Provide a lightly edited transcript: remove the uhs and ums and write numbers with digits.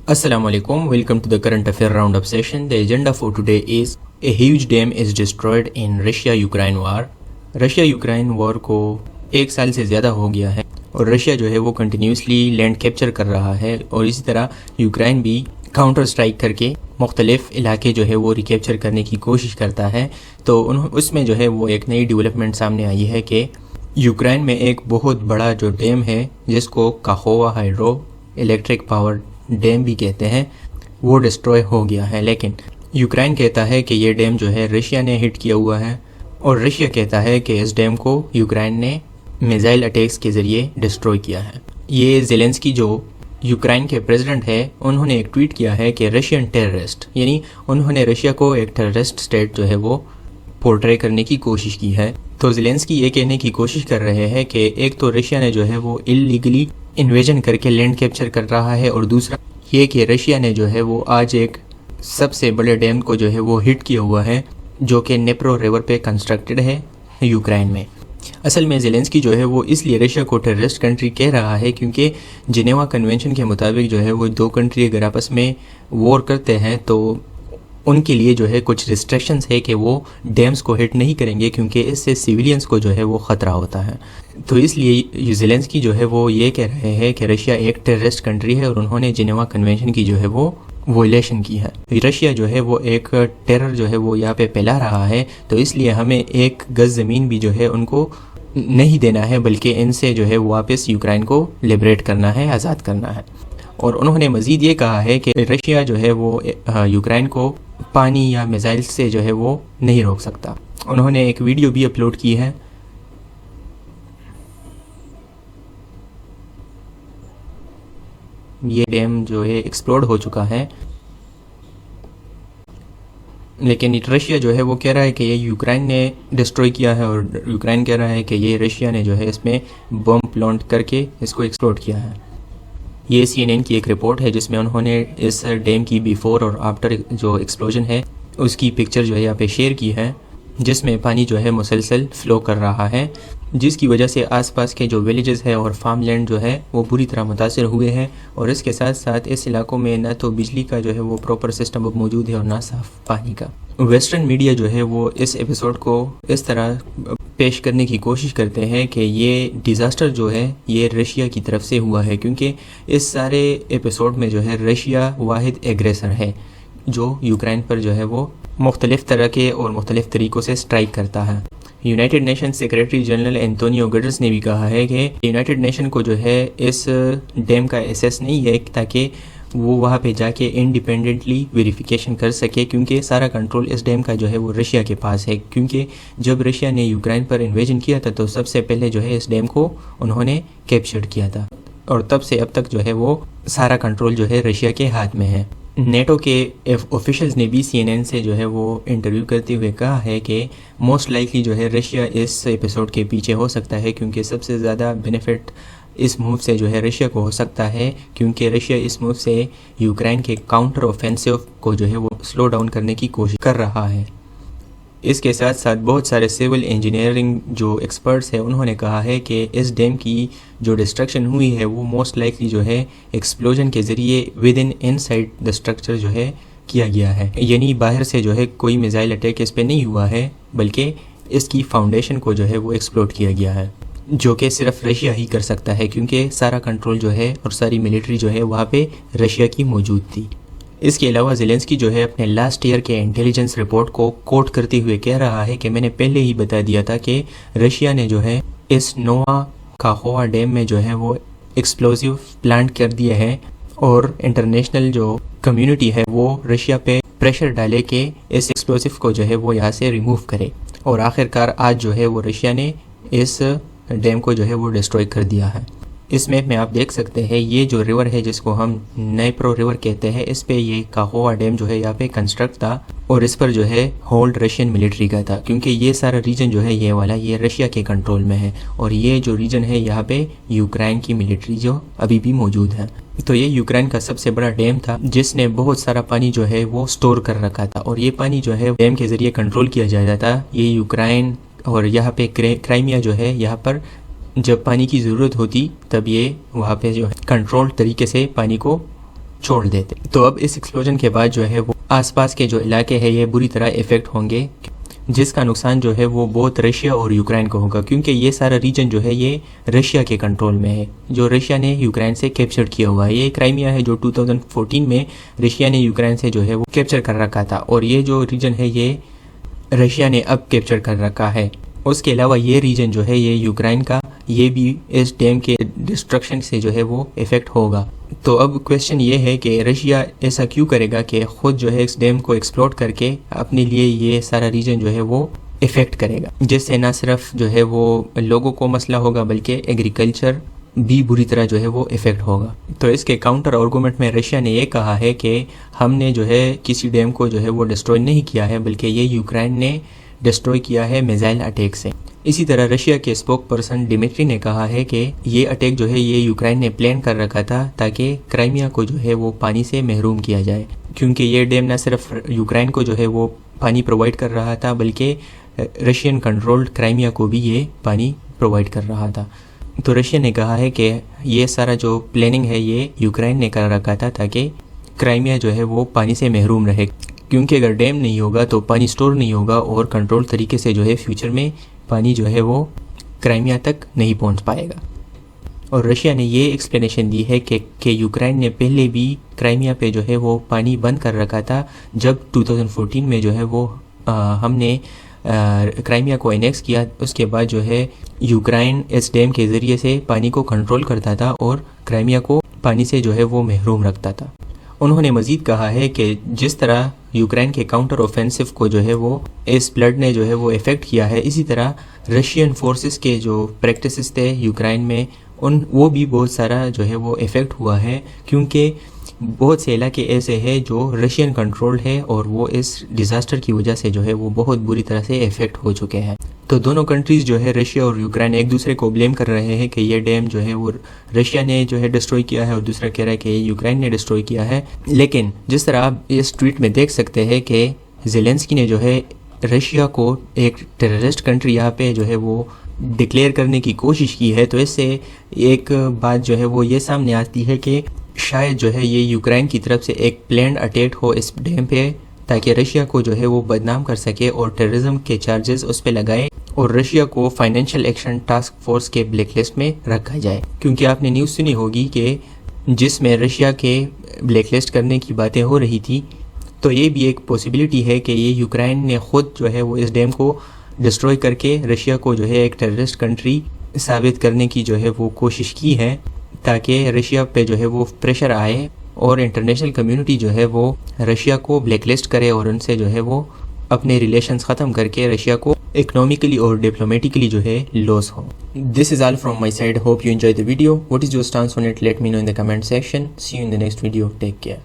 Assalamu alaikum. Welcome to the current affair roundup session. The agenda for today is a huge dam is destroyed in Russia-Ukraine war. Russia-Ukraine war को 1 साल से ज़्यादा हो गया है और रशिया जो है वो कंटिन्यूसली लैंड कैप्चर कर रहा है और इसी तरह यूक्रेन भी काउंटर स्ट्राइक करके मुख्तलिफ इलाके जो है वो रिकैप्चर करने की कोशिश करता है। तो उसमें जो है वो एक नई डेवलपमेंट सामने आई है कि यूक्रेन में एक बहुत बड़ा जो डैम है जिसको काहोवा हाइड्रो इलेक्ट्रिक पावर डैम भी कहते हैं वो डिस्ट्रॉय हो गया है। लेकिन यूक्रेन कहता है कि ये डैम जो है रशिया ने हिट किया हुआ है और रशिया कहता है कि इस डैम को यूक्रेन ने मिसाइल अटैक्स के ज़रिए डिस्ट्रॉय किया है। ये ज़ेलेंस्की जो यूक्रेन के प्रेसिडेंट है उन्होंने एक ट्वीट किया है कि रशियन टेररिस्ट, यानी उन्होंने रशिया को एक टेररिस्ट स्टेट जो है वो पोर्ट्रे करने की कोशिश की है। तो ज़ेलेंस्की ये कहने की कोशिश कर रहे हैं कि एक तो रशिया ने जो है वो इलीगली इन्वेजन करके लैंड कैप्चर कर रहा है और दूसरा ये कि रशिया ने जो है वो आज एक सबसे बड़े डैम को जो है वो हिट किया हुआ है जो कि नेप्रो रिवर पे कंस्ट्रक्टेड है यूक्रेन में। असल में ज़ेलेंस्की जो है वो इसलिए रशिया को टेररिस्ट कंट्री कह रहा है क्योंकि जिनेवा कन्वेंशन के मुताबिक जो है वो दो कंट्री अगर आपस में वॉर करते हैं तो उनके लिए जो है कुछ रिस्ट्रिक्शंस है कि वो डैम्स को हिट नहीं करेंगे क्योंकि इससे सिविलियंस को जो है वो ख़तरा होता है। तो इसलिए ज़ेलेंस्की जो है वो ये कह रहे हैं कि रशिया एक टेररिस्ट कंट्री है और उन्होंने जिनेवा कन्वेंशन की जो है वो वोलेशन की है। रशिया जो है वो एक टेरर जो है वो यहाँ पे फैला रहा है, तो इसलिए हमें एक गज ज़मीन भी जो है उनको नहीं देना है बल्कि इनसे जो है वापस यूक्रेन को लिबरेट करना है, आज़ाद करना है। और उन्होंने मज़ीद ये कहा है कि रशिया जो है वो यूक्रेन को पानी या मिसाइल से जो है वो नहीं रोक सकता। उन्होंने एक वीडियो भी अपलोड की है। ये डैम जो है एक्सप्लोड हो चुका है, लेकिन रशिया जो है वो कह रहा है कि ये यूक्रेन ने डिस्ट्रॉय किया है और यूक्रेन कह रहा है कि ये रशिया ने जो है इसमें बम प्लांट करके इसको एक्सप्लोड किया है। ये CNN की एक रिपोर्ट है जिसमें उन्होंने इस डैम की बिफोर और आफ्टर जो एक्सप्लोजन है उसकी पिक्चर जो है यहाँ पे शेयर की है, जिसमें पानी जो है मुसलसल फ़्लो कर रहा है, जिसकी वजह से आसपास के जो विलेजेस है और फार्म लैंड जो है वो बुरी तरह मुतासर हुए हैं। और इसके साथ साथ इस इलाकों में ना तो बिजली का जो है वो प्रॉपर सिस्टम अब मौजूद है और ना साफ पानी का। वेस्टर्न मीडिया जो है वो इस एपिसोड को इस तरह पेश करने की कोशिश करते हैं कि ये डिज़ास्टर जो है ये रशिया की तरफ से हुआ है, क्योंकि इस सारे एपिसोड में जो है रशिया वाहिद एग्रेसर है जो यूक्रेन पर जो है वो मुख्तलिफ़ तरह के और मुख्तलिफ़ तरीक़ों से स्ट्राइक करता है। United nation secretary general Antonio Guterres ने भी कहा है कि यूनाइटेड नेशन को जो है इस डैम का एसेस नहीं है ताकि वो वहाँ पे जाके इंडिपेंडेंटली वेरिफिकेशन कर सके, क्योंकि सारा कंट्रोल इस डैम का जो है वो रशिया के पास है। क्योंकि जब रशिया ने यूक्रेन पर इन्वेजन किया था तो सबसे पहले जो है इस डैम को उन्होंने कैप्चर किया था और तब से अब तक जो है वो सारा कंट्रोल जो है रशिया के हाथ में है। नेटो के ऑफिशियल्स ने भी CNN से जो है वो इंटरव्यू करते हुए कहा है कि मोस्ट लाइकली जो है रशिया इस एपिसोड के पीछे हो सकता है, क्योंकि सबसे ज़्यादा बेनिफिट इस मूव से जो है रशिया को हो सकता है, क्योंकि रशिया इस मूव से यूक्रेन के काउंटर ऑफेंसिव को जो है वो स्लो डाउन करने की कोशिश कर रहा है। इसके साथ साथ बहुत सारे सिविल इंजीनियरिंग जो एक्सपर्ट्स हैं उन्होंने कहा है कि इस डैम की जो डिस्ट्रक्शन हुई है वो मोस्ट लाइकली जो है एक्सप्लोजन के ज़रिए विद इनसाइड द स्ट्रक्चर जो है किया गया है, यानी बाहर से जो है कोई मिसाइल अटैक इस पर नहीं हुआ है बल्कि इसकी फाउंडेशन को जो है वो एक्सप्लोड किया गया है, जो कि सिर्फ रशिया ही कर सकता है क्योंकि सारा कंट्रोल जो है और सारी मिलिट्री जो है वहाँ पे रशिया की मौजूद थी। इसके अलावा ज़ेलेंस्की जो है अपने लास्ट ईयर के इंटेलिजेंस रिपोर्ट को कोट करते हुए कह रहा है कि मैंने पहले ही बता दिया था कि रशिया ने जो है इस नोवा काहोवा डैम में जो है वो एक्सप्लोजिव प्लांट कर दिया है और इंटरनेशनल जो कम्युनिटी है वो रशिया पे प्रेशर डाले कि इस एक्सप्लोजिव को जो है वो यहाँ से रिमूव करे। और आखिरकार आज जो है वो रशिया ने इस डैम को जो है वो डिस्ट्रॉय कर दिया है। इस मैप में आप देख सकते हैं ये जो रिवर है जिसको हम नेप्रो रिवर कहते हैं, इस पे ये काहोवा डैम जो है यहाँ पे कंस्ट्रक्ट था और इस पर जो है होल्ड रशियन मिलिट्री का था, क्योंकि ये सारा रीजन जो है ये वाला ये रशिया के कंट्रोल में है और ये जो रीजन है यहाँ पे यूक्रेन की मिलिट्री जो अभी भी मौजूद है। तो ये यूक्रेन का सबसे बड़ा डैम था जिसने बहुत सारा पानी जो है वो स्टोर कर रखा था और ये पानी जो है डैम के ज़रिए कंट्रोल किया जाता था। ये यूक्रेन और यहाँ पे क्राइमिया जो है यहाँ पर जब पानी की ज़रूरत होती तब ये वहाँ पे जो है कंट्रोल तरीके से पानी को छोड़ देते। तो अब इस एक्सप्लोजन के बाद जो है वो आसपास के जो इलाके हैं ये बुरी तरह इफेक्ट होंगे, जिसका नुकसान जो है वो बहुत रशिया और यूक्रेन को होगा, क्योंकि ये सारा रीजन जो है ये रशिया के कंट्रोल में है, जो रशिया ने यूक्रेन से कैप्चर किया हुआ है। ये क्राइमिया है जो 2014 में रशिया ने यूक्रेन से जो है वो कैप्चर कर रखा था, और ये जो रीजन है ये रशिया ने अब कैप्चर कर रखा है। उसके अलावा ये रीजन जो है ये यूक्रेन का, ये भी इस डैम के डिस्ट्रक्शन से जो है वो इफेक्ट होगा। तो अब क्वेश्चन ये है कि रशिया ऐसा क्यों करेगा कि खुद जो है इस डैम को एक्सप्लोर करके अपने लिए ये सारा रीजन जो है वो इफेक्ट करेगा, जिससे ना सिर्फ जो है वो लोगों को मसला होगा बल्कि एग्रीकल्चर भी बुरी तरह जो है वो इफेक्ट होगा। तो इसके काउंटर आर्गूमेंट में रशिया ने ये कहा है कि हमने जो है किसी डैम को जो है वो डिस्ट्रॉय नहीं किया है, बल्कि ये यूक्रेन ने डिस्ट्रॉय किया है मिसाइल अटैक से। इसी तरह रशिया के स्पोक पर्सन डिमिट्री ने कहा है कि ये अटैक जो है ये यूक्रेन ने प्लान कर रखा था ताकि क्राइमिया को जो है वो पानी से महरूम किया जाए, क्योंकि ये डैम न सिर्फ यूक्रेन को जो है वो पानी प्रोवाइड कर रहा था बल्कि रशियन कंट्रोल्ड क्राइमिया को भी ये पानी प्रोवाइड कर रहा था। तो रशिया ने कहा है कि ये सारा जो प्लानिंग है ये यूक्रेन ने कर रखा था ताकि क्राइमिया जो है वो पानी से महरूम रहे, क्योंकि अगर डैम नहीं होगा तो पानी स्टोर नहीं होगा और कंट्रोल तरीके से जो है फ्यूचर में पानी जो है वो क्राइमिया तक नहीं पहुंच पाएगा। और रशिया ने ये एक्सप्लेनेशन दी है कि यूक्रेन ने पहले भी क्राइमिया पे जो है वो पानी बंद कर रखा था, जब 2014 में जो है वो हमने क्राइमिया को एनेक्स किया। उसके बाद जो है यूक्रेन इस डैम के ज़रिए से पानी को कंट्रोल करता था और क्राइमिया को पानी से जो है वो महरूम रखता था। उन्होंने मज़ीद कहा है कि जिस तरह यूक्रेन के काउंटर ऑफेंसिव को जो है वो इस फ्लड ने जो है वो इफ़ेक्ट किया है, इसी तरह रशियन फोर्सेस के जो प्रैक्टिसेस थे यूक्रेन में वो भी बहुत सारा जो है वो इफ़ेक्ट हुआ है, क्योंकि बहुत से इलाके ऐसे हैं जो रशियन कंट्रोल्ड है और वो इस डिज़ास्टर की वजह से जो है वो बहुत बुरी तरह से इफ़ेक्ट हो चुके हैं। तो दोनों कंट्रीज़ जो है रशिया और यूक्रेन एक दूसरे को ब्लेम कर रहे हैं कि ये डैम जो है वो रशिया ने जो है डिस्ट्रॉय किया है और दूसरा कह रहा है कि ये यूक्रेन ने डिस्ट्रॉय किया है। लेकिन जिस तरह आप इस ट्वीट में देख सकते हैं कि ज़ेलेंस्की ने जो है रशिया को एक टेररिस्ट कंट्री यहाँ पे जो है वो डिक्लेयर करने की कोशिश की है, तो इससे एक बात जो है वो ये सामने आती है कि शायद जो है ये यूक्रेन की तरफ से एक प्लान्ड अटैक हो इस डैम पे, ताकि रशिया को जो है वो बदनाम कर सके और टेररिज्म के चार्जेस उस पर लगाए और रशिया को फाइनेंशियल एक्शन टास्क फोर्स के ब्लैकलिस्ट में रखा जाए। क्योंकि आपने न्यूज़ सुनी होगी कि जिसमें रशिया के ब्लैकलिस्ट करने की बातें हो रही थी, तो ये भी एक पॉसिबिलिटी है कि ये यूक्रेन ने खुद जो है वो इस डैम को डिस्ट्रॉय करके रशिया को जो है एक टेररिस्ट कंट्री साबित करने की जो है वो कोशिश की है, ताकि रशिया पे जो है वो प्रेशर आए और इंटरनेशनल कम्युनिटी जो है वो रशिया को ब्लैकलिस्ट करे और उनसे जो है वो अपने रिलेशंस ख़त्म करके रशिया को इकोनॉमिकली और डिप्लोमेटिकली जो है लॉस हो। This is all from my side. Hope you enjoy the video. What is your stance on it? Let me know in the comment section. See you in the next video. Take care.